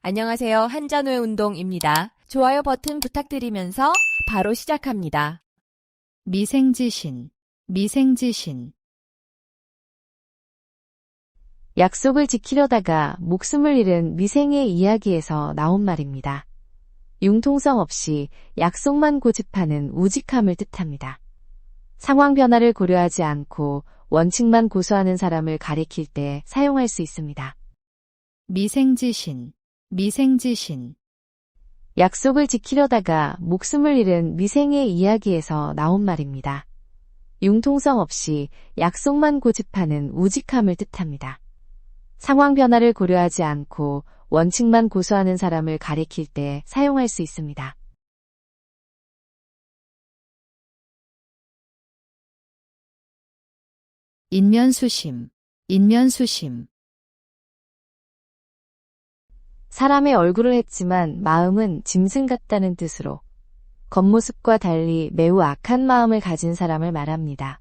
안녕하세요. 한잔후의 운동입니다. 좋아요 버튼 부탁드리면서 바로 시작합니다. 미생지신, 미생지신. 약속을 지키려다가 목숨을 잃은 미생의 이야기에서 나온 말입니다. 융통성 없이 약속만 고집하는 우직함을 뜻합니다. 상황 변화를 고려하지 않고 원칙만 고수하는 사람을 가리킬 때 사용할 수 있습니다. 미생지신, 미생지신. 약속을 지키려다가 목숨을 잃은 미생의 이야기에서 나온 말입니다. 융통성 없이 약속만 고집하는 우직함을 뜻합니다. 상황 변화를 고려하지 않고 원칙만 고수하는 사람을 가리킬 때 사용할 수 있습니다. 인면수심, 인면수심. 사람의 얼굴을 했지만 마음은 짐승 같다는 뜻으로 겉모습과 달리 매우 악한 마음을 가진 사람을 말합니다.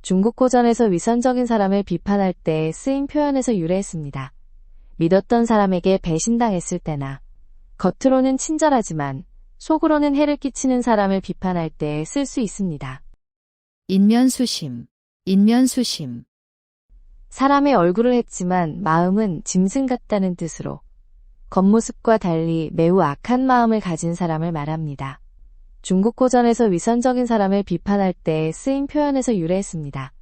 중국 고전에서 위선적인 사람을 비판할 때 쓰인 표현에서 유래했습니다. 믿었던 사람에게 배신당했을 때나 겉으로는 친절하지만 속으로는 해를 끼치는 사람을 비판할 때 쓸 수 있습니다. 인면수심, 인면수심. 사람의 얼굴을 했지만 마음은 짐승 같다는 뜻으로 겉모습과 달리 매우 악한 마음을 가진 사람을 말합니다. 중국 고전에서 위선적인 사람을 비판할 때 쓰인 표현에서 유래했습니다.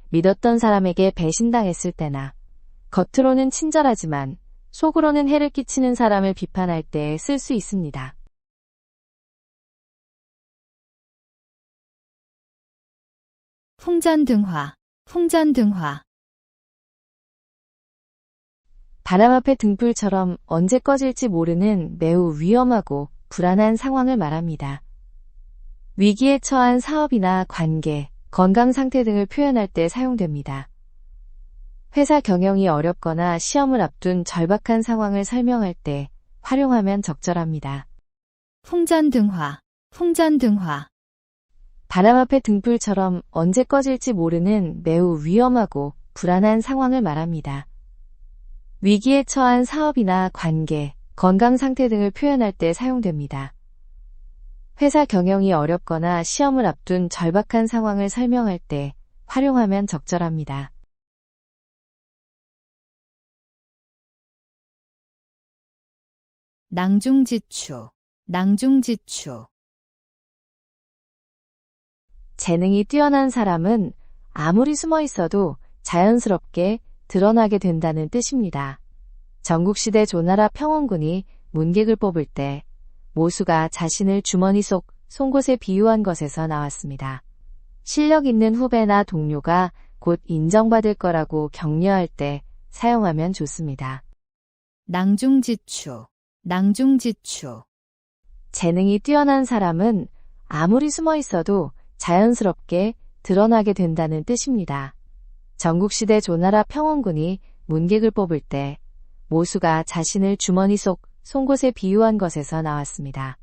믿었던 사람에게 배신당했을 때나 겉으로는 친절하지만 속으로는 해를 끼치는 사람을 비판할 때 쓸 수 있습니다. 풍전등화, 풍전등화. 바람 앞의 등불처럼 언제 꺼질지 모르는 매우 위험하고 불안한 상황을 말합니다. 위기에 처한 사업이나 관계, 건강 상태 등을 표현할 때 사용됩니다. 회사 경영이 어렵거나 시험을 앞둔 절박한 상황을 설명할 때 활용하면 적절합니다. 풍전등화, 풍전등화. 바람 앞의 등불처럼 언제 꺼질지 모르는 매우 위험하고 불안한 상황을 말합니다. 위기에 처한 사업이나 관계, 건강 상태 등을 표현할 때 사용됩니다. 회사 경영이 어렵거나 시험을 앞둔 절박한 상황을 설명할 때 활용하면 적절합니다. 낭중지추, 낭중지추. 재능이 뛰어난 사람은 아무리 숨어 있어도 자연스럽게 드러나게 된다는 뜻입니다. 전국시대 조나라 평원군이 문객을 뽑을 때 모수가 자신을 주머니 속 송곳에 비유한 것에서 나왔습니다. 실력 있는 후배나 동료가 곧 인정받을 거라고 격려할 때 사용하면 좋습니다. 낭중지추, 낭중지추. 재능이 뛰어난 사람은 아무리 숨어 있어도 자연스럽게 드러나게 된다는 뜻입니다. 전국시대 조나라 평원군이 문객을 뽑을 때 모수가 자신을 주머니 속 송곳에 비유한 것에서 나왔습니다.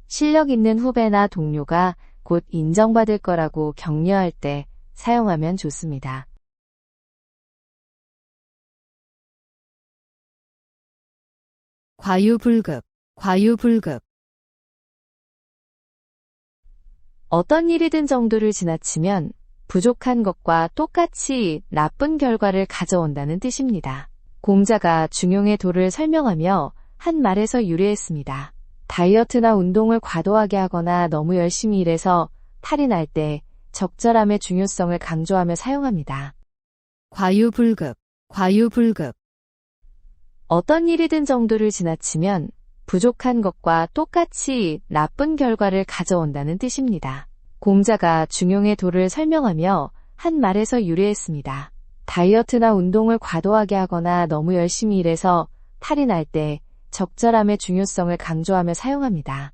실력 있는 후배나 동료가 곧 인정받을 거라고 격려할 때 사용하면 좋습니다. 과유불급, 과유불급. 어떤 일이든 정도를 지나치면 부족한 것과 똑같이 나쁜 결과를 가져온다는 뜻입니다. 공자가 중용의 도를 설명하며 한 말에서 유래했습니다. 다이어트나 운동을 과도하게 하거나 너무 열심히 일해서 탈이 날 때 적절함의 중요성을 강조하며 사용합니다. 과유불급, 과유불급. 어떤 일이든 정도를 지나치면 부족한 것과 똑같이 나쁜 결과를 가져온다는 뜻입니다. 공자가 중용의 도를 설명하며 한 말에서 유래했습니다. 다이어트나 운동을 과도하게 하거나 너무 열심히 일해서 탈이 날 때 적절함의 중요성을 강조하며 사용합니다.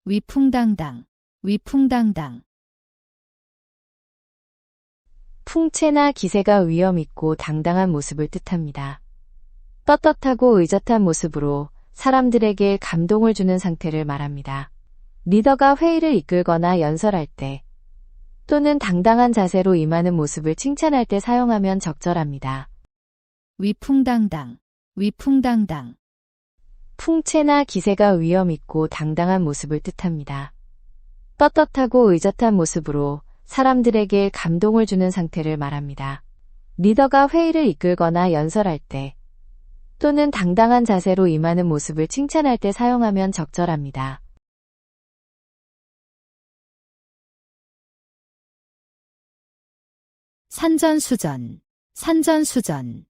위풍당당, 위풍당당. 풍채나 기세가 위엄있고 당당한 모습을 뜻합니다. 떳떳하고 의젓한 모습으로 사람들에게 감동을 주는 상태를 말합니다. 리더가 회의를 이끌거나 연설할 때 또는 당당한 자세로 임하는 모습을 칭찬할 때 사용하면 적절합니다. 위풍당당, 위풍당당. 풍채나 기세가 위엄 있고 당당한 모습을 뜻합니다. 떳떳하고 의젓한 모습으로 사람들에게 감동을 주는 상태를 말합니다. 리더가 회의를 이끌거나 연설할 때 또는 당당한 자세로 임하는 모습을 칭찬할 때 사용하면 적절합니다. 산전수전, 산전수전.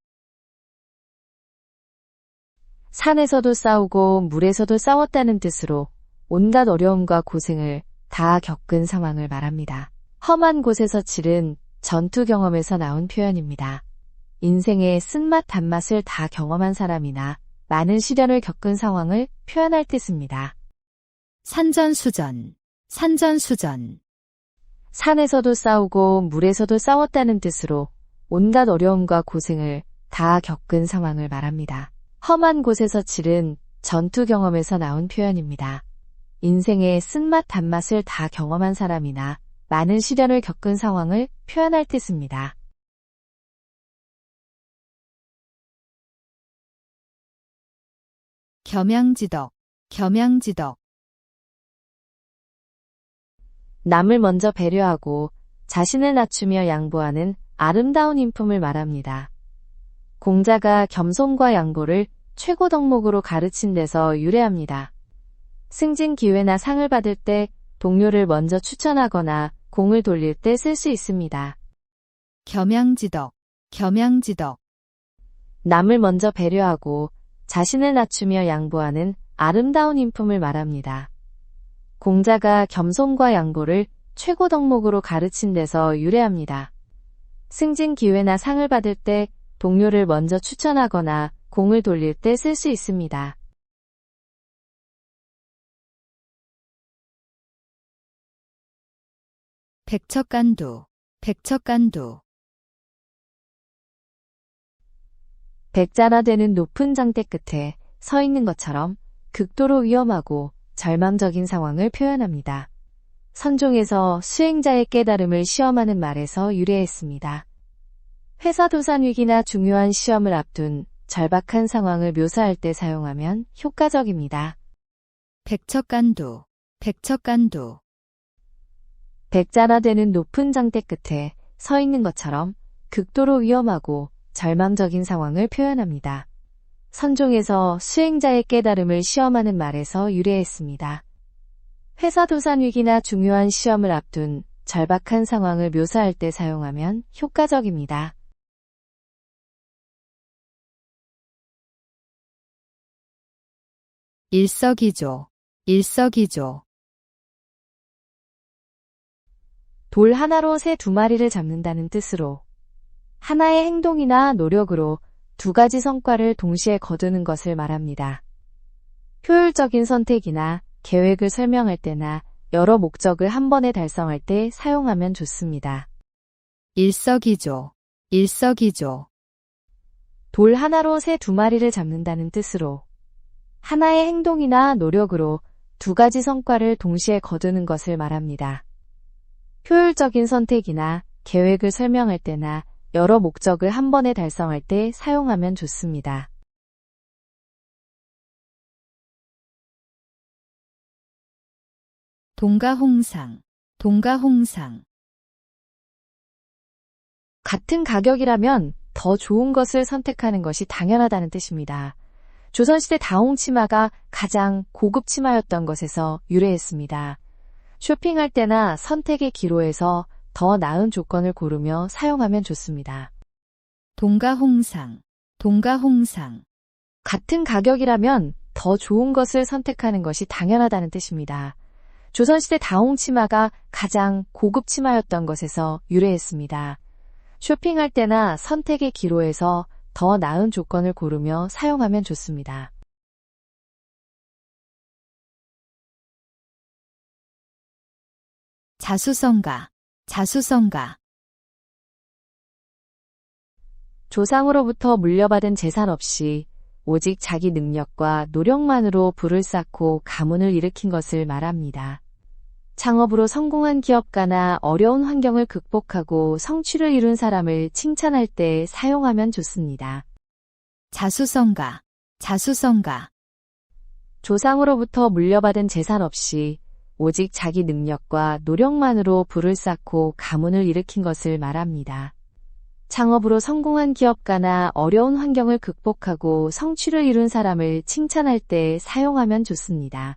산에서도 싸우고 물에서도 싸웠다는 뜻으로 온갖 어려움과 고생을 다 겪은 상황을 말합니다. 험한 곳에서 치른 전투 경험에서 나온 표현입니다. 인생의 쓴맛 단맛을 다 경험한 사람이나 많은 시련을 겪은 상황을 표현할 뜻입니다. 산전수전, 산전수전. 산에서도 싸우고 물에서도 싸웠다는 뜻으로 온갖 어려움과 고생을 다 겪은 상황을 말합니다. 험한 곳에서 치른 전투 경험에서 나온 표현입니다. 인생의 쓴맛 단맛을 다 경험한 사람이나 많은 시련을 겪은 상황을 표현할 뜻입니다. 겸양지덕, 겸양지덕. 남을 먼저 배려하고 자신을 낮추며 양보하는 아름다운 인품을 말합니다. 공자가 겸손과 양보를 최고 덕목으로 가르친 데서 유래합니다. 승진 기회나 상을 받을 때 동료를 먼저 추천하거나 공을 돌릴 때 쓸 수 있습니다. 겸양지덕, 겸양지덕. 남을 먼저 배려하고 자신을 낮추며 양보하는 아름다운 인품을 말합니다. 공자가 겸손과 양보를 최고 덕목으로 가르친 데서 유래합니다. 승진 기회나 상을 받을 때 동료를 먼저 추천하거나 공을 돌릴 때 쓸 수 있습니다. 백척간두, 백척간두. 백자라 되는 높은 장대 끝에 서 있는 것처럼 극도로 위험하고 절망적인 상황을 표현합니다. 선종에서 수행자의 깨달음을 시험하는 말에서 유래했습니다. 회사 도산 위기나 중요한 시험을 앞둔 절박한 상황을 묘사할 때 사용하면 효과적입니다. 백척간두, 백척간두. 백자라 되는 높은 장대 끝에 서 있는 것처럼 극도로 위험하고 절망적인 상황을 표현합니다. 선종에서 수행자의 깨달음을 시험하는 말에서 유래했습니다. 회사 도산 위기나 중요한 시험을 앞둔 절박한 상황을 묘사할 때 사용하면 효과적입니다. 일석이조, 일석이조. 돌 하나로 새 두 마리를 잡는다는 뜻으로 하나의 행동이나 노력으로 두 가지 성과를 동시에 거두는 것을 말합니다. 효율적인 선택이나 계획을 설명할 때나 여러 목적을 한 번에 달성할 때 사용하면 좋습니다. 일석이조, 일석이조. 돌 하나로 새 두 마리를 잡는다는 뜻으로 하나의 행동이나 노력으로 두 가지 성과를 동시에 거두는 것을 말합니다. 효율적인 선택이나 계획을 설명할 때나 여러 목적을 한 번에 달성할 때 사용하면 좋습니다. 동가홍상, 동가홍상. 같은 가격이라면 더 좋은 것을 선택하는 것이 당연하다는 뜻입니다. 조선시대 다홍치마가 가장 고급 치마였던 것에서 유래했습니다. 쇼핑할 때나 선택의 기로에서 더 나은 조건을 고르며 사용하면 좋습니다. 동가홍상, 동가홍상. 같은 가격이라면 더 좋은 것을 선택하는 것이 당연하다는 뜻입니다. 조선시대 다홍치마가 가장 고급 치마였던 것에서 유래했습니다. 쇼핑할 때나 선택의 기로에서 더 나은 조건을 고르며 사용하면 좋습니다. 자수성가, 자수성가. 조상으로부터 물려받은 재산 없이 오직 자기 능력과 노력만으로 부를 쌓고 가문을 일으킨 것을 말합니다. 창업으로 성공한 기업가나 어려운 환경을 극복하고 성취를 이룬 사람을 칭찬할 때 사용하면 좋습니다. 자수성가, 자수성가. 조상으로부터 물려받은 재산 없이 오직 자기 능력과 노력만으로 부를 쌓고 가문을 일으킨 것을 말합니다. 창업으로 성공한 기업가나 어려운 환경을 극복하고 성취를 이룬 사람을 칭찬할 때 사용하면 좋습니다.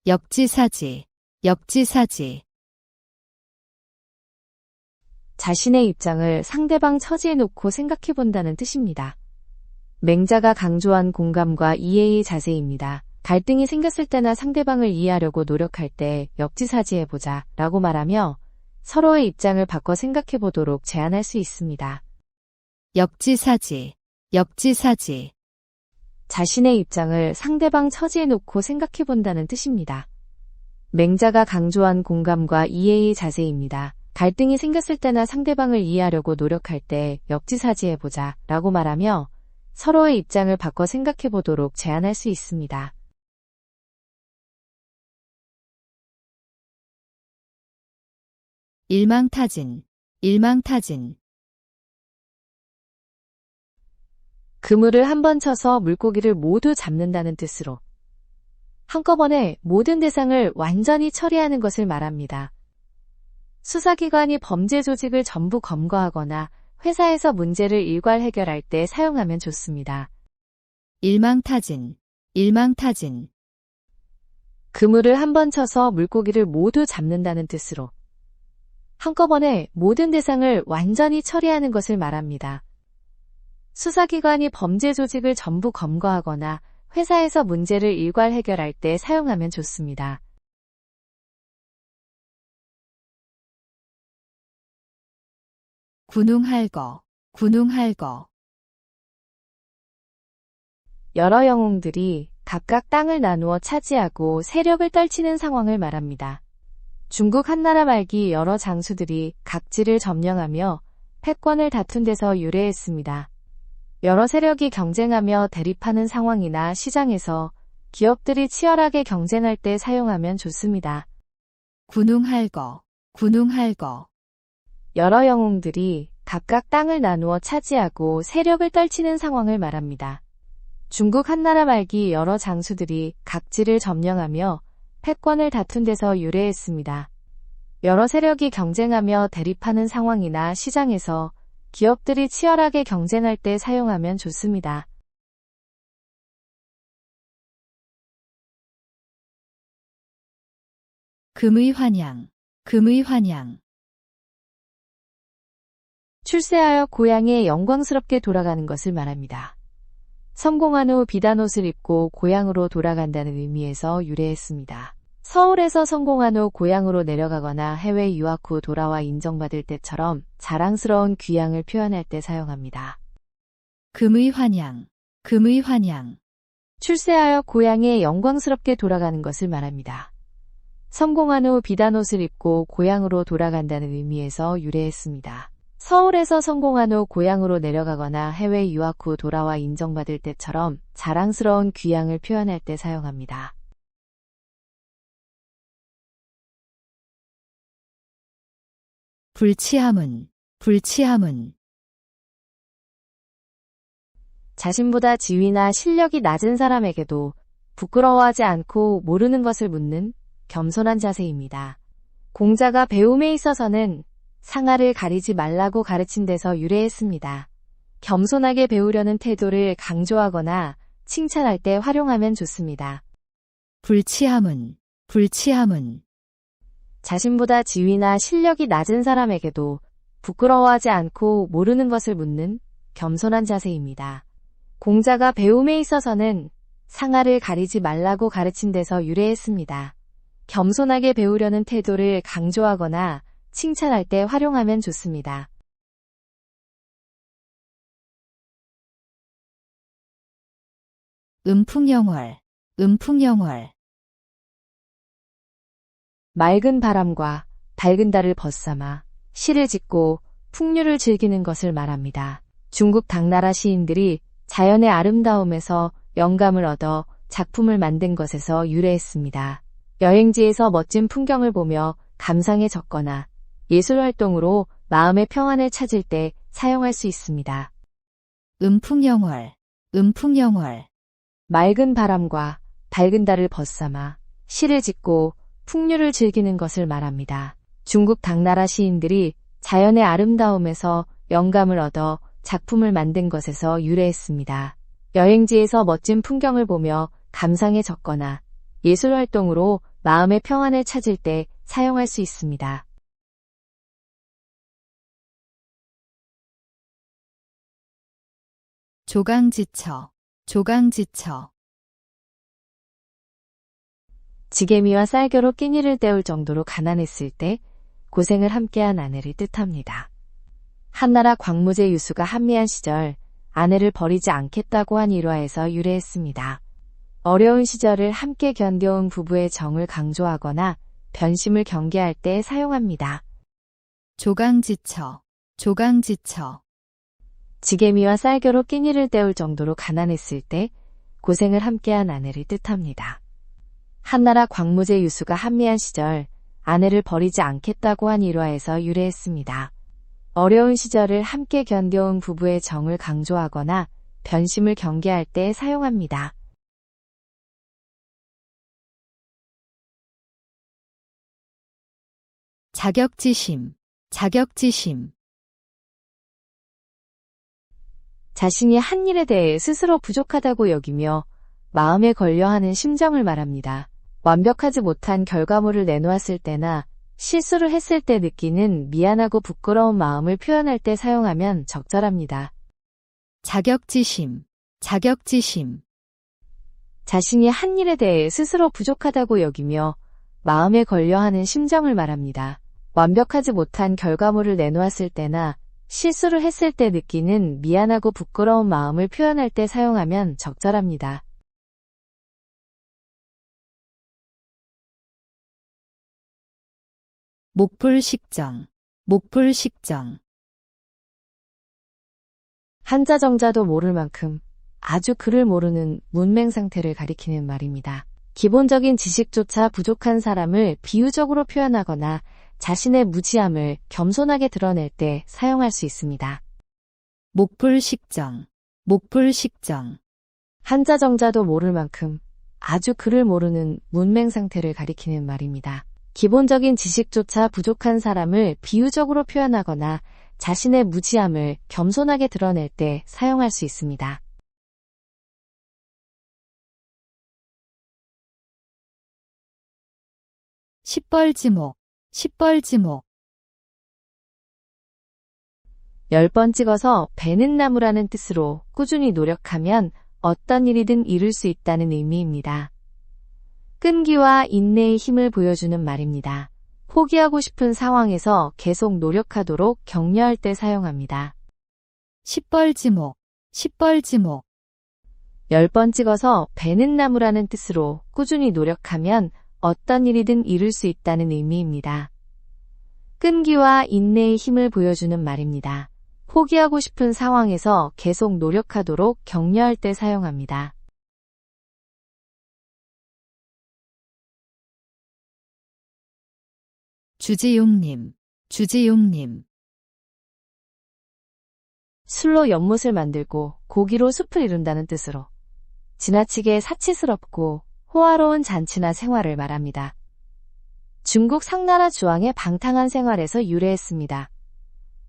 역지사지, 역지사지. 자신의 입장을 상대방 처지에 놓고 생각해 본다는 뜻입니다. 맹자가 강조한 공감과 이해의 자세입니다. 갈등이 생겼을 때나 상대방을 이해하려고 노력할 때 역지사지해보자 라고 말하며 서로의 입장을 바꿔 생각해 보도록 제안할 수 있습니다. 역지사지, 역지사지. 자신의 입장을 상대방 처지에 놓고 생각해 본다는 뜻입니다. 맹자가 강조한 공감과 이해의 자세입니다. 갈등이 생겼을 때나 상대방을 이해하려고 노력할 때 역지사지해보자 라고 말하며 서로의 입장을 바꿔 생각해 보도록 제안할 수 있습니다. 일망타진, 일망타진. 그물을 한 번 쳐서 물고기를 모두 잡는다는 뜻으로 한꺼번에 모든 대상을 완전히 처리하는 것을 말합니다. 수사기관이 범죄 조직을 전부 검거하거나 회사에서 문제를 일괄 해결할 때 사용하면 좋습니다. 일망타진, 일망타진. 그물을 한 번 쳐서 물고기를 모두 잡는다는 뜻으로 한꺼번에 모든 대상을 완전히 처리하는 것을 말합니다. 수사기관이 범죄 조직을 전부 검거하거나 회사에서 문제를 일괄 해결할 때 사용하면 좋습니다. 군웅할거, 군웅할거. 여러 영웅들이 각각 땅을 나누어 차지하고 세력을 떨치는 상황을 말합니다. 중국 한나라 말기 여러 장수들이 각지를 점령하며 패권을 다툰 데서 유래했습니다. 여러 세력이 경쟁하며 대립하는 상황이나 시장에서 기업들이 치열하게 경쟁할 때 사용하면 좋습니다. 군웅할거, 군웅할거. 여러 영웅들이 각각 땅을 나누어 차지하고 세력을 떨치는 상황을 말합니다. 중국 한나라 말기 여러 장수들이 각지를 점령하며 패권을 다툰 데서 유래했습니다. 여러 세력이 경쟁하며 대립하는 상황이나 시장에서 기업들이 치열하게 경쟁할 때 사용하면 좋습니다. 금의환양, 금의환양. 출세하여 고향에 영광스럽게 돌아가는 것을 말합니다. 성공한 후 비단옷을 입고 고향으로 돌아간다는 의미에서 유래했습니다. 서울에서 성공한 후 고향으로 내려가거나 해외 유학 후 돌아와 인정받을 때처럼 자랑스러운 귀향을 표현할 때 사용합니다. 금의환양, 금의환양. 출세하여 고향에 영광스럽게 돌아가는 것을 말합니다. 성공한 후 비단옷을 입고 고향으로 돌아간다는 의미에서 유래했습니다. 서울에서 성공한 후 고향으로 내려가거나 해외 유학 후 돌아와 인정받을 때처럼 자랑스러운 귀향을 표현할 때 사용합니다. 불치함은, 불치함은. 자신보다 지위나 실력이 낮은 사람에게도 부끄러워하지 않고 모르는 것을 묻는 겸손한 자세입니다. 공자가 배움에 있어서는 상하를 가리지 말라고 가르친 데서 유래했습니다. 겸손하게 배우려는 태도를 강조하거나 칭찬할 때 활용하면 좋습니다. 불치함은, 불치함은. 자신보다 지위나 실력이 낮은 사람에게도 부끄러워하지 않고 모르는 것을 묻는 겸손한 자세입니다. 공자가 배움에 있어서는 상하를 가리지 말라고 가르친 데서 유래했습니다. 겸손하게 배우려는 태도를 강조하거나 칭찬할 때 활용하면 좋습니다. 음풍영월, 음풍영월. 맑은 바람과 밝은 달을 벗삼아 시를 짓고 풍류를 즐기는 것을 말합니다. 중국 당나라 시인들이 자연의 아름다움에서 영감을 얻어 작품을 만든 것에서 유래했습니다. 여행지에서 멋진 풍경을 보며 감상에 적거나 예술 활동으로 마음의 평안을 찾을 때 사용할 수 있습니다. 음풍영월, 음풍영월. 맑은 바람과 밝은 달을 벗삼아 시를 짓고 풍류를 즐기는 것을 말합니다. 중국 당나라 시인들이 자연의 아름다움에서 영감을 얻어 작품을 만든 것에서 유래했습니다. 여행지에서 멋진 풍경을 보며 감상에 적거나 예술 활동으로 마음의 평안을 찾을 때 사용할 수 있습니다. 조강지처, 조강지처. 지게미와 쌀겨로 끼니를 때울 정도로 가난했을 때 고생을 함께한 아내를 뜻합니다. 한나라 광무제 유수가 한미한 시절 아내를 버리지 않겠다고 한 일화에서 유래했습니다. 어려운 시절을 함께 견뎌온 부부의 정을 강조하거나 변심을 경계할 때 사용합니다. 조강지처, 조강지처. 지게미와 쌀겨로 끼니를 때울 정도로 가난했을 때 고생을 함께한 아내를 뜻합니다. 한나라 광무제 유수가 한미한 시절 아내를 버리지 않겠다고 한 일화에서 유래했습니다. 어려운 시절을 함께 견뎌온 부부의 정을 강조하거나 변심을 경계할 때 사용합니다. 자격지심, 자격지심. 자신이 한 일에 대해 스스로 부족하다고 여기며 마음에 걸려하는 심정을 말합니다. 완벽하지 못한 결과물을 내놓았을 때나 실수를 했을 때 느끼는 미안하고 부끄러운 마음을 표현할 때 사용하면 적절합니다. 자격지심, 자격지심. 자신이 한 일에 대해 스스로 부족하다고 여기며 마음에 걸려하는 심정을 말합니다. 완벽하지 못한 결과물을 내놓았을 때나 실수를 했을 때 느끼는 미안하고 부끄러운 마음을 표현할 때 사용하면 적절합니다. 목불식정, 목불식정. 한자 정자도 모를 만큼 아주 글을 모르는 문맹 상태를 가리키는 말입니다. 기본적인 지식조차 부족한 사람을 비유적으로 표현하거나 자신의 무지함을 겸손하게 드러낼 때 사용할 수 있습니다. 목불식정, 목불식정. 한자 정자도 모를 만큼 아주 글을 모르는 문맹 상태를 가리키는 말입니다. 기본적인 지식조차 부족한 사람을 비유적으로 표현하거나 자신의 무지함을 겸손하게 드러낼 때 사용할 수 있습니다. 십벌지목, 십벌지목. 10번 찍어서 베는 나무라는 뜻으로 꾸준히 노력하면 어떤 일이든 이룰 수 있다는 의미입니다. 끈기와 인내의 힘을 보여주는 말입니다. 포기하고 싶은 상황에서 계속 노력하도록 격려할 때 사용합니다. 십벌지목, 십벌지목. 10번 찍어서 베는 나무라는 뜻으로 꾸준히 노력하면 어떤 일이든 이룰 수 있다는 의미입니다. 끈기와 인내의 힘을 보여주는 말입니다. 포기하고 싶은 상황에서 계속 노력하도록 격려할 때 사용합니다. 주지용님, 주지용님. 술로 연못을 만들고 고기로 숲을 이룬다는 뜻으로 지나치게 사치스럽고 호화로운 잔치나 생활을 말합니다. 중국 상나라 주왕의 방탕한 생활에서 유래했습니다.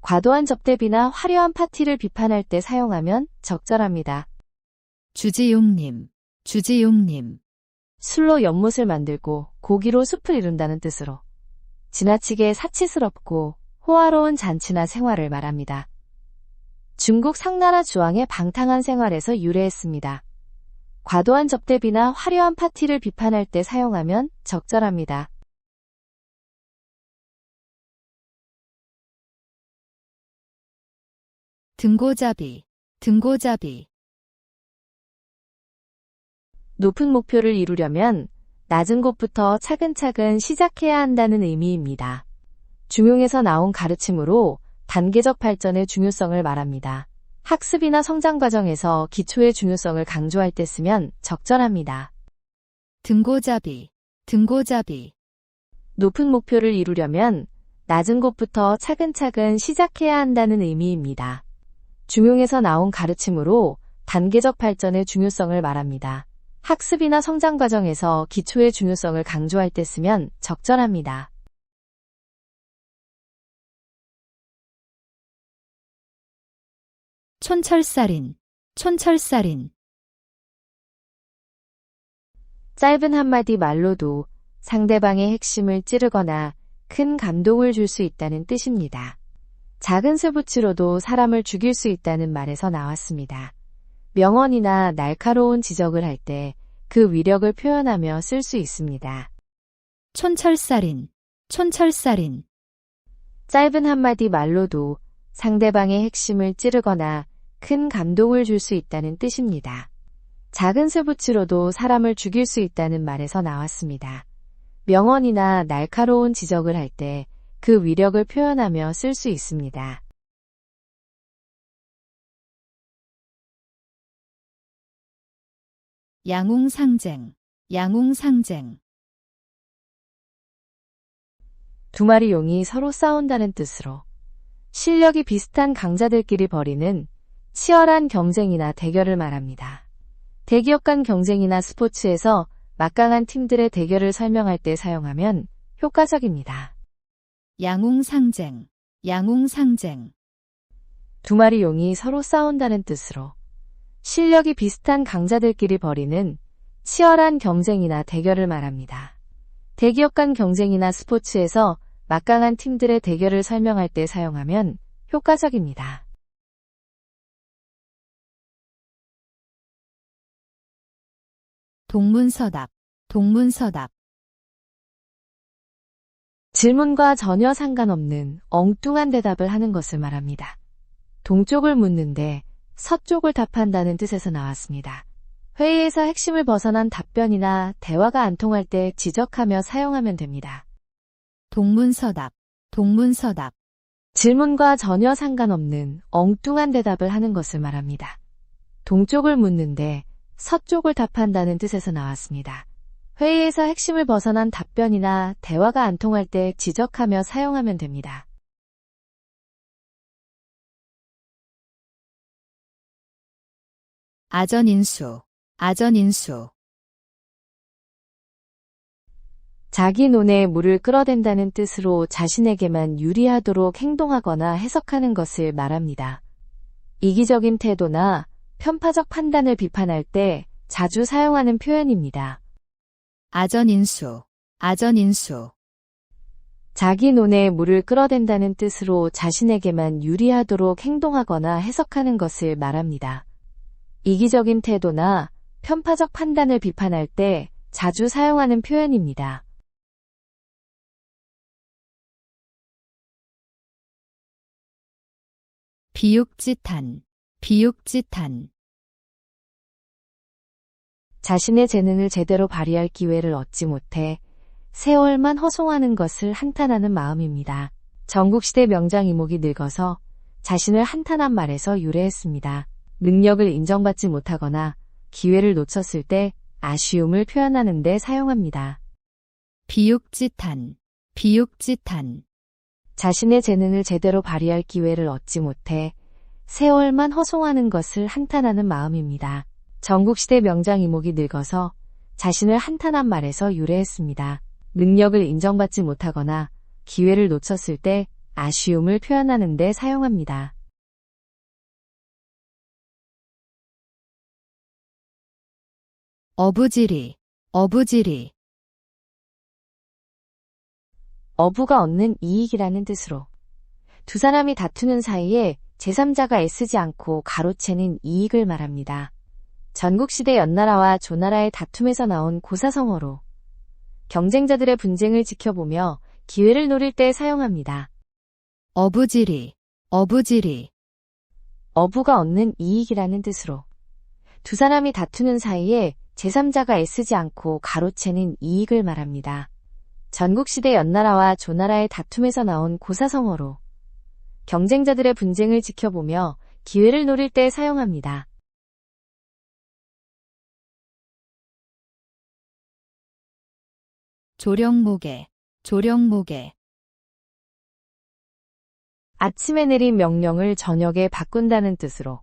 과도한 접대비나 화려한 파티를 비판할 때 사용하면 적절합니다. 주지용님, 주지용님. 술로 연못을 만들고 고기로 숲을 이룬다는 뜻으로 지나치게 사치스럽고 호화로운 잔치나 생활을 말합니다. 중국 상나라 주왕의 방탕한 생활에서 유래했습니다. 과도한 접대비나 화려한 파티를 비판할 때 사용하면 적절합니다. 등고잡이, 등고잡이. 높은 목표를 이루려면 낮은 곳부터 차근차근 시작해야 한다는 의미입니다. 중용에서 나온 가르침으로 단계적 발전의 중요성을 말합니다. 학습이나 성장 과정에서 기초의 중요성을 강조할 때 쓰면 적절합니다. 등고잡이, 등고잡이. 높은 목표를 이루려면 낮은 곳부터 차근차근 시작해야 한다는 의미입니다. 중용에서 나온 가르침으로 단계적 발전의 중요성을 말합니다. 학습이나 성장 과정에서 기초의 중요성을 강조할 때 쓰면 적절합니다. 촌철살인, 촌철살인. 짧은 한마디 말로도 상대방의 핵심을 찌르거나 큰 감동을 줄 수 있다는 뜻입니다. 작은 쇠붙이로도 사람을 죽일 수 있다는 말에서 나왔습니다. 명언이나 날카로운 지적을 할 때 그 위력을 표현하며 쓸 수 있습니다. 촌철살인, 촌철살인. 짧은 한마디 말로도 상대방의 핵심을 찌르거나 큰 감동을 줄 수 있다는 뜻입니다. 작은 쇠붙이로도 사람을 죽일 수 있다는 말에서 나왔습니다. 명언이나 날카로운 지적을 할 때 그 위력을 표현하며 쓸 수 있습니다. 양웅상쟁, 양웅상쟁. 두 마리 용이 서로 싸운다는 뜻으로 실력이 비슷한 강자들끼리 벌이는 치열한 경쟁이나 대결을 말합니다. 대기업 간 경쟁이나 스포츠에서 막강한 팀들의 대결을 설명할 때 사용하면 효과적입니다. 양웅상쟁, 양웅상쟁. 두 마리 용이 서로 싸운다는 뜻으로 실력이 비슷한 강자들끼리 벌이는 치열한 경쟁이나 대결을 말합니다. 대기업 간 경쟁이나 스포츠에서 막강한 팀들의 대결을 설명할 때 사용하면 효과적입니다. 동문서답, 동문서답. 질문과 전혀 상관없는 엉뚱한 대답을 하는 것을 말합니다. 동쪽을 묻는데 서쪽을 답한다는 뜻에서 나왔습니다. 회의에서 핵심을 벗어난 답변이나 대화가 안 통할 때 지적하며 사용하면 됩니다. 동문서답, 동문서답. 질문과 전혀 상관없는 엉뚱한 대답을 하는 것을 말합니다. 동쪽을 묻는데 서쪽을 답한다는 뜻에서 나왔습니다. 회의에서 핵심을 벗어난 답변이나 대화가 안 통할 때 지적하며 사용하면 됩니다. 아전인수, 아전인수. 자기 논에 물을 끌어댄다는 뜻으로 자신에게만 유리하도록 행동하거나 해석하는 것을 말합니다. 이기적인 태도나 편파적 판단을 비판할 때 자주 사용하는 표현입니다. 아전인수, 아전인수. 자기 논에 물을 끌어댄다는 뜻으로 자신에게만 유리하도록 행동하거나 해석하는 것을 말합니다. 이기적인 태도나 편파적 판단을 비판할 때 자주 사용하는 표현입니다. 비육지탄, 비육지탄. 자신의 재능을 제대로 발휘할 기회를 얻지 못해 세월만 허송하는 것을 한탄하는 마음입니다. 전국시대 명장 이목이 늙어서 자신을 한탄한 말에서 유래했습니다. 능력을 인정받지 못하거나 기회를 놓쳤을 때 아쉬움을 표현하는 데 사용합니다. 비육지탄, 비육지탄. 자신의 재능을 제대로 발휘할 기회를 얻지 못해 세월만 허송하는 것을 한탄하는 마음입니다. 전국시대 명장 이목이 늙어서 자신을 한탄한 말에서 유래했습니다. 능력을 인정받지 못하거나 기회를 놓쳤을 때 아쉬움을 표현하는 데 사용합니다. 어부지리, 어부지리. 어부가 얻는 이익이라는 뜻으로 두 사람이 다투는 사이에 제3자가 애쓰지 않고 가로채는 이익을 말합니다. 전국시대 연나라와 조나라의 다툼에서 나온 고사성어로 경쟁자들의 분쟁을 지켜보며 기회를 노릴 때 사용합니다. 어부지리, 어부지리. 어부가 얻는 이익이라는 뜻으로 두 사람이 다투는 사이에 제3자가 애쓰지 않고 가로채는 이익을 말합니다. 전국시대 연나라와 조나라의 다툼에서 나온 고사성어로 경쟁자들의 분쟁을 지켜보며 기회를 노릴 때 사용합니다. 조령모계, 조령모계. 아침에 내린 명령을 저녁에 바꾼다는 뜻으로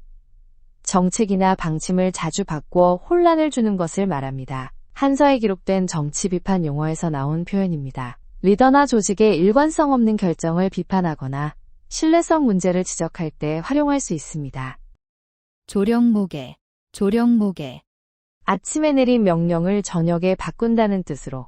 정책이나 방침을 자주 바꾸어 혼란을 주는 것을 말합니다. 한서에 기록된 정치 비판 용어에서 나온 표현입니다. 리더나 조직의 일관성 없는 결정을 비판하거나 신뢰성 문제를 지적할 때 활용할 수 있습니다. 조령모계, 조령모계. 아침에 내린 명령을 저녁에 바꾼다는 뜻으로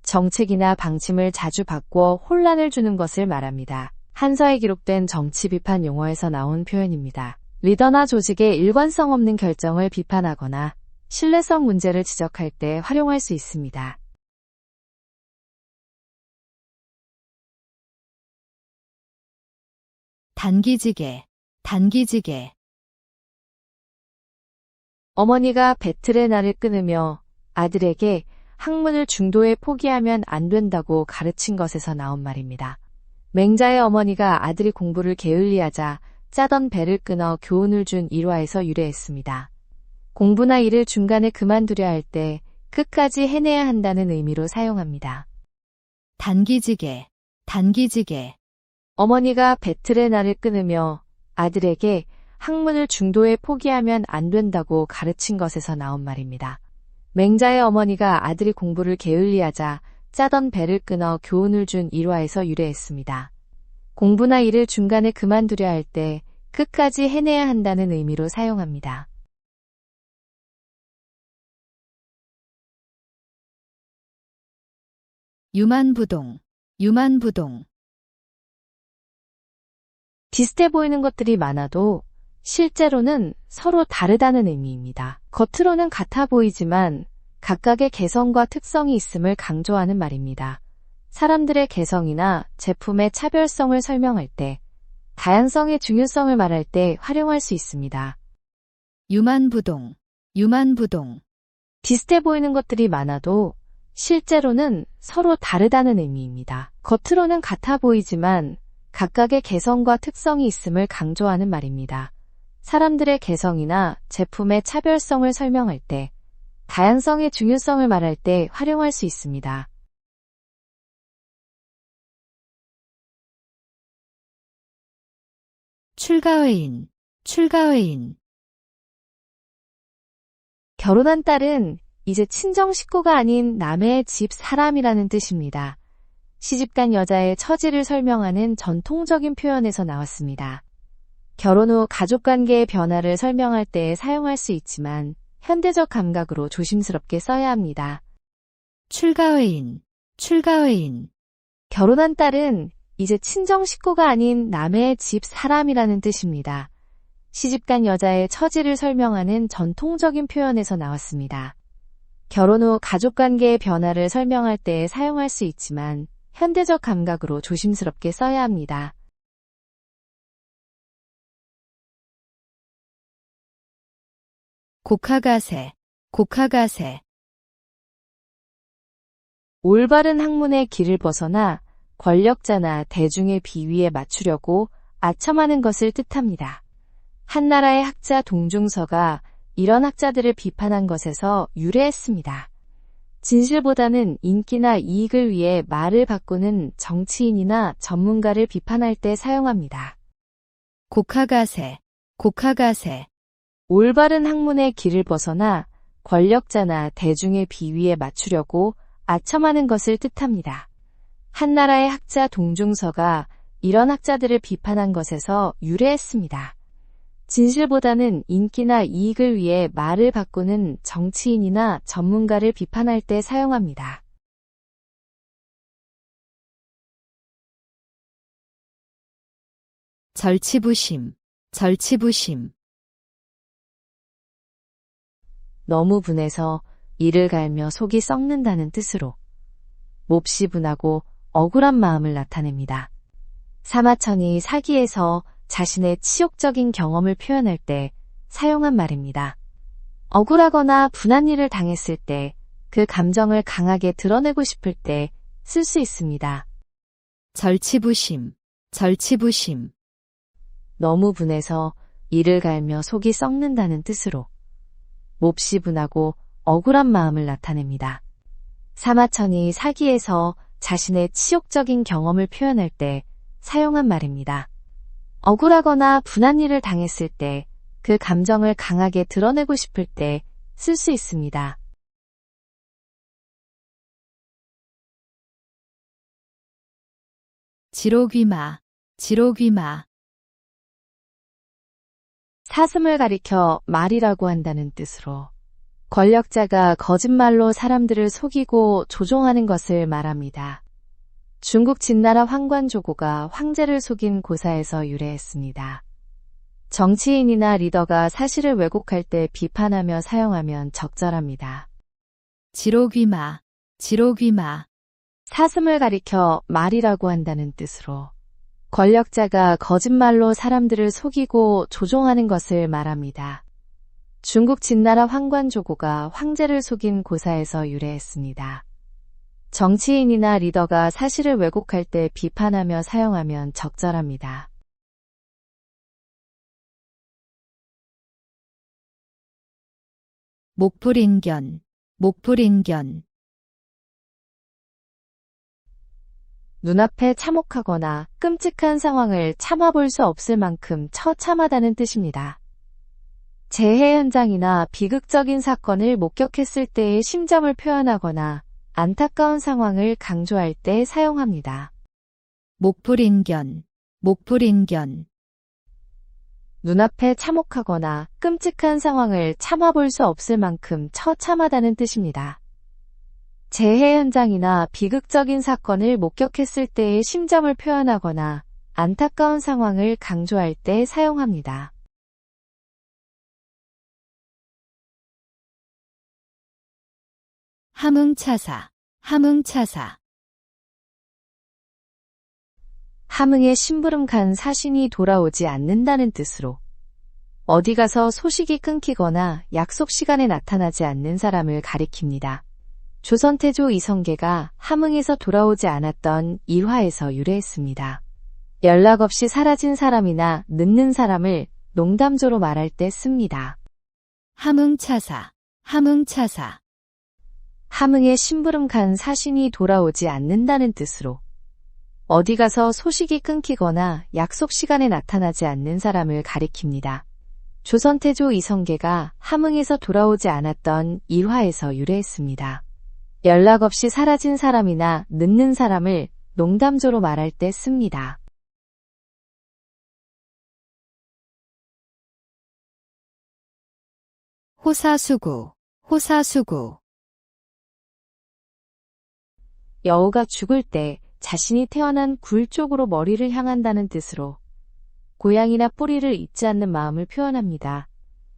정책이나 방침을 자주 바꾸어 혼란을 주는 것을 말합니다. 한서에 기록된 정치 비판 용어에서 나온 표현입니다. 리더나 조직의 일관성 없는 결정을 비판하거나 신뢰성 문제를 지적할 때 활용할 수 있습니다. 단기지개, 단기지개. 어머니가 배틀의 날을 끊으며 아들에게 학문을 중도에 포기하면 안 된다고 가르친 것에서 나온 말입니다. 맹자의 어머니가 아들이 공부를 게을리하자 짜던 배를 끊어 교훈을 준 일화에서 유래했습니다. 공부나 일을 중간에 그만두려 할 때 끝까지 해내야 한다는 의미로 사용합니다. 단기지개, 단기지개. 어머니가 배틀의 날을 끊으며 아들에게 학문을 중도에 포기하면 안 된다고 가르친 것에서 나온 말입니다. 맹자의 어머니가 아들이 공부를 게을리하자 짜던 배를 끊어 교훈을 준 일화에서 유래했습니다. 공부나 일을 중간에 그만두려 할 때 끝까지 해내야 한다는 의미로 사용합니다. 유만부동, 유만부동. 비슷해 보이는 것들이 많아도 실제로는 서로 다르다는 의미입니다. 겉으로는 같아 보이지만 각각의 개성과 특성이 있음을 강조하는 말입니다. 사람들의 개성이나 제품의 차별성을 설명할 때, 다양성의 중요성을 말할 때 활용할 수 있습니다. 유만부동, 유만부동. 비슷해 보이는 것들이 많아도 실제로는 서로 다르다는 의미입니다. 겉으로는 같아 보이지만 각각의 개성과 특성이 있음을 강조하는 말입니다. 사람들의 개성이나 제품의 차별성을 설명할 때, 다양성의 중요성을 말할 때 활용할 수 있습니다. 출가회인, 출가회인. 결혼한 딸은 이제 친정 식구가 아닌 남의 집 사람이라는 뜻입니다. 시집간 여자의 처지를 설명하는 전통적인 표현에서 나왔습니다. 결혼 후 가족관계의 변화를 설명할 때 사용할 수 있지만 현대적 감각으로 조심스럽게 써야 합니다. 출가회인, 출가회인. 결혼한 딸은 이제 친정 식구가 아닌 남의 집 사람이라는 뜻입니다. 시집간 여자의 처지를 설명하는 전통적인 표현에서 나왔습니다. 결혼 후 가족관계의 변화를 설명할 때 사용할 수 있지만 현대적 감각으로 조심스럽게 써야 합니다. 곡하가세, 곡하가세. 올바른 학문의 길을 벗어나 권력자나 대중의 비위에 맞추려고 아첨하는 것을 뜻합니다. 한나라의 학자 동중서가 이런 학자들을 비판한 것에서 유래했습니다. 진실보다는 인기나 이익을 위해 말을 바꾸는 정치인이나 전문가를 비판할 때 사용합니다. 곡하가세, 곡하가세. 올바른 학문의 길을 벗어나 권력자나 대중의 비위에 맞추려고 아첨하는 것을 뜻합니다. 한나라의 학자 동중서가 이런 학자들을 비판한 것에서 유래했습니다. 진실보다는 인기나 이익을 위해 말을 바꾸는 정치인이나 전문가를 비판할 때 사용합니다. 절치부심, 절치부심. 너무 분해서 이를 갈며 속이 썩는다는 뜻으로 몹시 분하고 억울한 마음을 나타냅니다. 사마천이 사기에서 자신의 치욕적인 경험을 표현할 때 사용한 말입니다. 억울하거나 분한 일을 당했을 때 그 감정을 강하게 드러내고 싶을 때 쓸 수 있습니다. 절치부심, 절치부심. 너무 분해서 이를 갈며 속이 썩는다는 뜻으로 몹시 분하고 억울한 마음을 나타냅니다. 사마천이 사기에서 자신의 치욕적인 경험을 표현할 때 사용한 말입니다. 억울하거나 분한 일을 당했을 때 그 감정을 강하게 드러내고 싶을 때 쓸 수 있습니다. 지로귀마, 지로귀마. 사슴을 가리켜 말이라고 한다는 뜻으로 권력자가 거짓말로 사람들을 속이고 조종하는 것을 말합니다. 중국 진나라 황관조고가 황제를 속인 고사에서 유래했습니다. 정치인이나 리더가 사실을 왜곡할 때 비판하며 사용하면 적절합니다. 지로귀마, 지로귀마. 사슴을 가리켜 말이라고 한다는 뜻으로 권력자가 거짓말로 사람들을 속이고 조종하는 것을 말합니다. 중국 진나라 황관조고가 황제를 속인 고사에서 유래했습니다. 정치인이나 리더가 사실을 왜곡할 때 비판하며 사용하면 적절합니다. 목불인견, 목불인견. 눈앞에 참혹하거나 끔찍한 상황을 참아볼 수 없을 만큼 처참하다는 뜻입니다. 재해 현장이나 비극적인 사건을 목격했을 때의 심정을 표현하거나 안타까운 상황을 강조할 때 사용합니다. 목불인견, 목불인견. 눈앞에 참혹하거나 끔찍한 상황을 참아볼 수 없을 만큼 처참하다는 뜻입니다. 재해 현장이나 비극적인 사건을 목격했을 때의 심정을 표현하거나 안타까운 상황을 강조할 때 사용합니다. 함흥차사, 함흥차사. 함흥에 심부름간 사신이 돌아오지 않는다는 뜻으로 어디 가서 소식이 끊기거나 약속 시간에 나타나지 않는 사람을 가리킵니다. 조선태조 이성계가 함흥에서 돌아오지 않았던 일화에서 유래했습니다. 연락 없이 사라진 사람이나 늦는 사람을 농담조로 말할 때 씁니다. 함흥차사, 함흥차사. 함흥에 심부름간 사신이 돌아오지 않는다는 뜻으로 어디 가서 소식이 끊기거나 약속 시간에 나타나지 않는 사람을 가리킵니다. 조선태조 이성계가 함흥에서 돌아오지 않았던 일화에서 유래했습니다. 연락 없이 사라진 사람이나 늦는 사람을 농담조로 말할 때 씁니다. 호사수구, 호사수구. 여우가 죽을 때 자신이 태어난 굴 쪽으로 머리를 향한다는 뜻으로 고향이나 뿌리를 잊지 않는 마음을 표현합니다.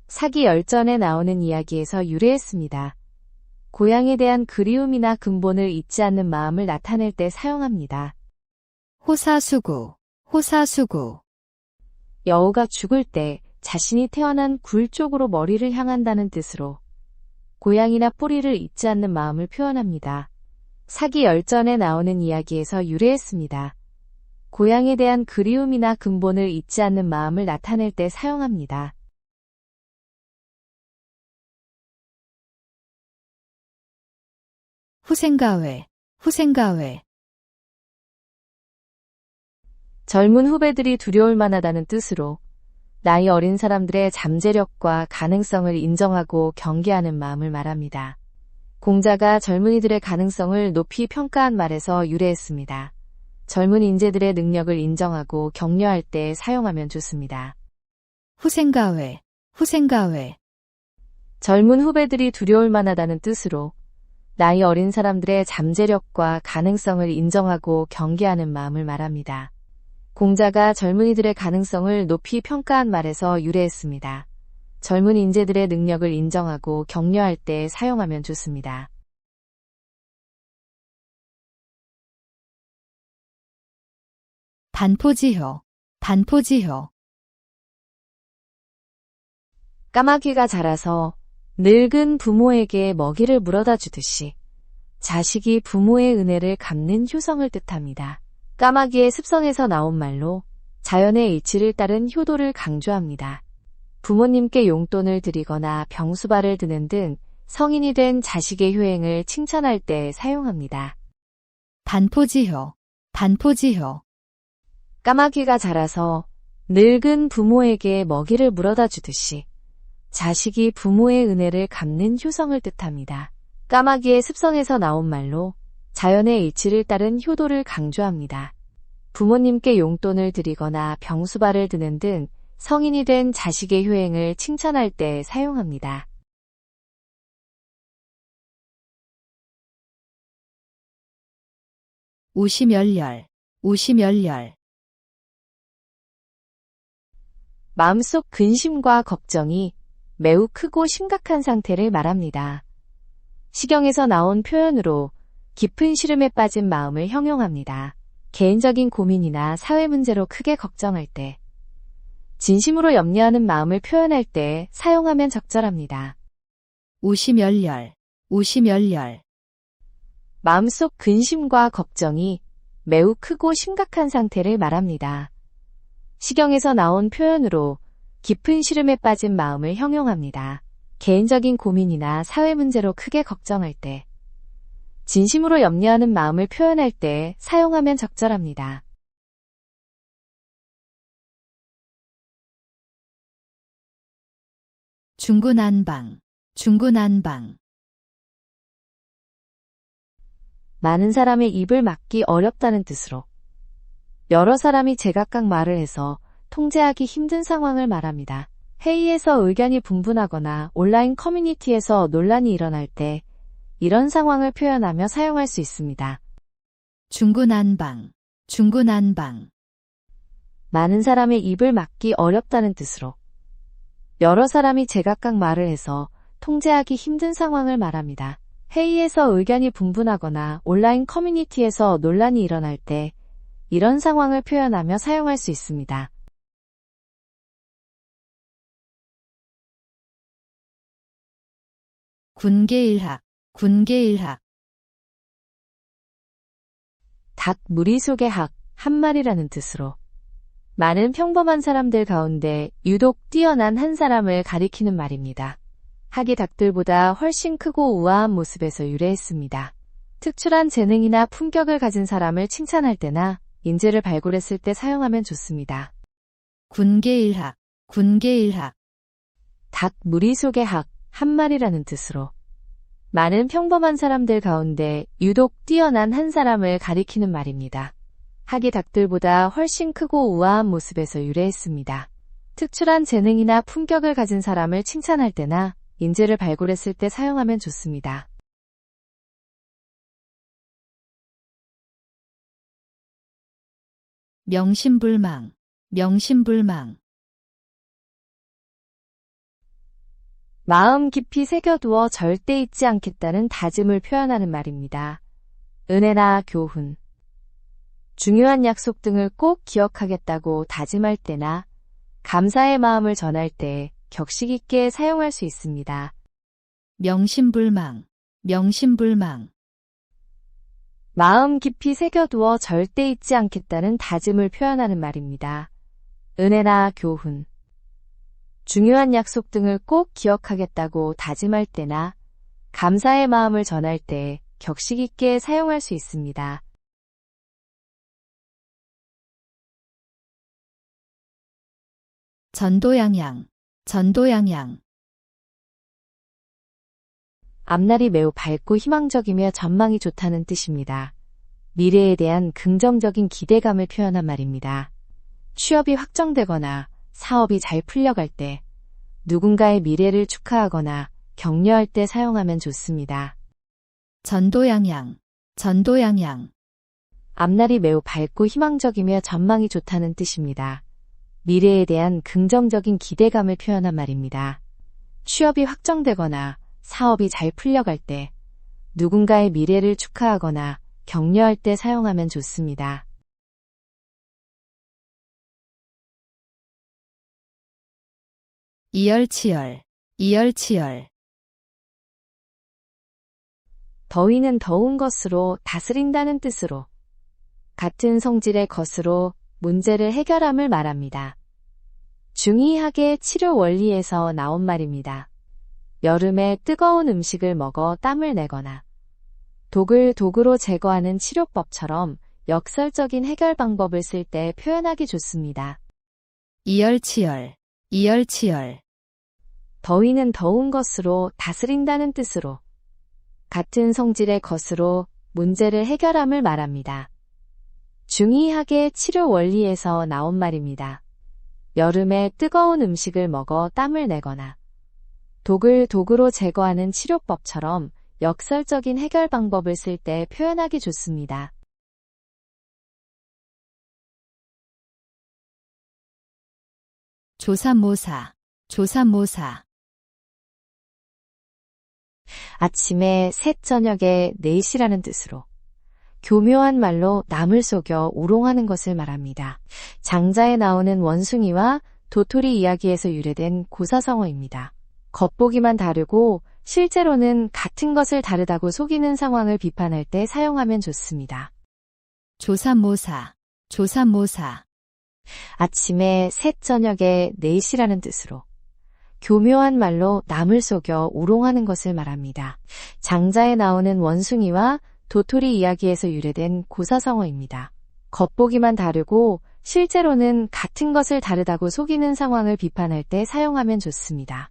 사기 열전에 나오는 이야기에서 유래했습니다. 고향에 대한 그리움이나 근본을 잊지 않는 마음을 나타낼 때 사용합니다. 호사수구, 호사수구. 여우가 죽을 때 자신이 태어난 굴 쪽으로 머리를 향한다는 뜻으로 고향이나 뿌리를 잊지 않는 마음을 표현합니다. 사기 열전에 나오는 이야기에서 유래했습니다. 고향에 대한 그리움이나 근본을 잊지 않는 마음을 나타낼 때 사용합니다. 후생가회, 후생가회. 젊은 후배들이 두려울 만하다는 뜻으로 나이 어린 사람들의 잠재력과 가능성을 인정하고 경계하는 마음을 말합니다. 공자가 젊은이들의 가능성을 높이 평가한 말에서 유래했습니다. 젊은 인재들의 능력을 인정하고 격려할 때 사용하면 좋습니다. 후생가회, 후생가회. 젊은 후배들이 두려울 만하다는 뜻으로 나이 어린 사람들의 잠재력과 가능성을 인정하고 경계하는 마음을 말합니다. 공자가 젊은이들의 가능성을 높이 평가한 말에서 유래했습니다. 젊은 인재들의 능력을 인정하고 격려할 때 사용하면 좋습니다. 반포지효, 반포지효. 까마귀가 자라서 늙은 부모에게 먹이를 물어다 주듯이 자식이 부모의 은혜를 갚는 효성을 뜻합니다. 까마귀의 습성에서 나온 말로 자연의 이치를 따른 효도를 강조합니다. 부모님께 용돈을 드리거나 병수발을 드는 등 성인이 된 자식의 효행을 칭찬할 때 사용합니다. 단포지효, 단포지효. 까마귀가 자라서 늙은 부모에게 먹이를 물어다 주듯이 자식이 부모의 은혜를 갚는 효성을 뜻합니다. 까마귀의 습성에서 나온 말로 자연의 이치를 따른 효도를 강조합니다. 부모님께 용돈을 드리거나 병수발을 드는 등 성인이 된 자식의 효행을 칭찬할 때 사용합니다. 우시멸렬, 우시멸렬. 마음속 근심과 걱정이 매우 크고 심각한 상태를 말합니다. 시경에서 나온 표현으로 깊은 시름에 빠진 마음을 형용합니다. 개인적인 고민이나 사회 문제로 크게 걱정할 때, 진심으로 염려하는 마음을 표현할 때 사용하면 적절합니다. 우시멸렬, 우시멸렬. 마음속 근심과 걱정이 매우 크고 심각한 상태를 말합니다. 시경에서 나온 표현으로 깊은 시름에 빠진 마음을 형용합니다. 개인적인 고민이나 사회 문제로 크게 걱정할 때, 진심으로 염려하는 마음을 표현할 때 사용하면 적절합니다. 중구난방, 중구난방. 많은 사람의 입을 막기 어렵다는 뜻으로 여러 사람이 제각각 말을 해서 통제하기 힘든 상황을 말합니다. 회의에서 의견이 분분하거나 온라인 커뮤니티에서 논란이 일어날 때 이런 상황을 표현하며 사용할 수 있습니다. 중구난방, 중구난방. 많은 사람의 입을 막기 어렵다는 뜻으로 여러 사람이 제각각 말을 해서 통제하기 힘든 상황을 말합니다. 회의에서 의견이 분분하거나 온라인 커뮤니티에서 논란이 일어날 때 이런 상황을 표현하며 사용할 수 있습니다. 군계일학, 군계일학. 닭 무리 속의 학, 한 마리라는 뜻으로 많은 평범한 사람들 가운데 유독 뛰어난 한 사람을 가리키는 말입니다. 학이 닭들보다 훨씬 크고 우아한 모습에서 유래했습니다. 특출한 재능이나 품격을 가진 사람을 칭찬할 때나 인재를 발굴했을 때 사용하면 좋습니다. 군계일학, 군계일학. 닭 무리 속의 학, 한 마리라는 뜻으로 많은 평범한 사람들 가운데 유독 뛰어난 한 사람을 가리키는 말입니다. 학이 닭들보다 훨씬 크고 우아한 모습에서 유래했습니다. 특출한 재능이나 품격을 가진 사람을 칭찬할 때나 인재를 발굴했을 때 사용하면 좋습니다. 명심불망, 명심불망. 마음 깊이 새겨두어 절대 잊지 않겠다는 다짐을 표현하는 말입니다. 은혜나 교훈, 중요한 약속 등을 꼭 기억하겠다고 다짐할 때나 감사의 마음을 전할 때 격식 있게 사용할 수 있습니다. 명심불망, 명심불망. 마음 깊이 새겨두어 절대 잊지 않겠다는 다짐을 표현하는 말입니다. 은혜나 교훈, 중요한 약속 등을 꼭 기억하겠다고 다짐할 때나 감사의 마음을 전할 때 격식 있게 사용할 수 있습니다. 전도양양, 전도양양. 앞날이 매우 밝고 희망적이며 전망이 좋다는 뜻입니다. 미래에 대한 긍정적인 기대감을 표현한 말입니다. 취업이 확정되거나 사업이 잘 풀려갈 때, 누군가의 미래를 축하하거나 격려할 때 사용하면 좋습니다. 전도양양, 전도양양. 앞날이 매우 밝고 희망적이며 전망이 좋다는 뜻입니다. 미래에 대한 긍정적인 기대감을 표현한 말입니다. 취업이 확정되거나 사업이 잘 풀려갈 때, 누군가의 미래를 축하하거나 격려할 때 사용하면 좋습니다. 이열치열, 이열치열. 더위는 더운 것으로 다스린다는 뜻으로 같은 성질의 것으로 문제를 해결함을 말합니다. 중의학의 치료 원리에서 나온 말입니다. 여름에 뜨거운 음식을 먹어 땀을 내거나 독을 독으로 제거하는 치료법처럼 역설적인 해결 방법을 쓸 때 표현하기 좋습니다. 이열치열, 이열치열. 더위는 더운 것으로 다스린다는 뜻으로 같은 성질의 것으로 문제를 해결함을 말합니다. 중의학의 치료 원리에서 나온 말입니다. 여름에 뜨거운 음식을 먹어 땀을 내거나 독을 독으로 제거하는 치료법처럼 역설적인 해결 방법을 쓸 때 표현하기 좋습니다. 조삼모사, 조삼모사. 아침에 셋 저녁에 넷이라는 뜻으로 교묘한 말로 남을 속여 우롱하는 것을 말합니다. 장자에 나오는 원숭이와 도토리 이야기에서 유래된 고사성어입니다. 겉보기만 다르고 실제로는 같은 것을 다르다고 속이는 상황을 비판할 때 사용하면 좋습니다. 조삼모사, 조삼모사. 아침에 셋 저녁에 넷이라는 뜻으로 교묘한 말로 남을 속여 우롱하는 것을 말합니다. 장자에 나오는 원숭이와 도토리 이야기에서 유래된 고사성어입니다. 겉보기만 다르고 실제로는 같은 것을 다르다고 속이는 상황을 비판할 때 사용하면 좋습니다.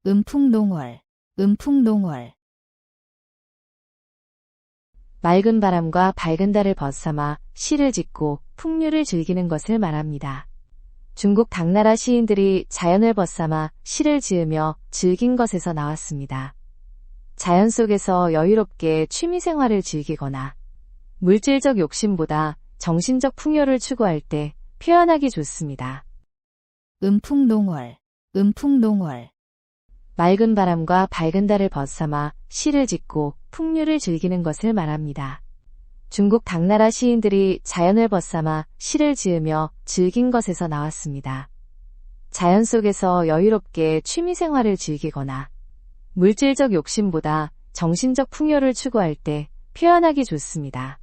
음풍농월, 음풍농월. 맑은 바람과 밝은 달을 벗삼아 시를 짓고 풍류를 즐기는 것을 말합니다. 중국 당나라 시인들이 자연을 벗삼아 시를 지으며 즐긴 것에서 나왔습니다. 자연 속에서 여유롭게 취미생활을 즐기거나 물질적 욕심보다 정신적 풍요를 추구할 때 표현하기 좋습니다. 음풍농월, 음풍농월. 맑은 바람과 밝은 달을 벗삼아 시를 짓고 풍류를 즐기는 것을 말합니다. 중국 당나라 시인들이 자연을 벗삼아 시를 지으며 즐긴 것에서 나왔습니다. 자연 속에서 여유롭게 취미생활을 즐기거나 물질적 욕심보다 정신적 풍요를 추구할 때 표현하기 좋습니다.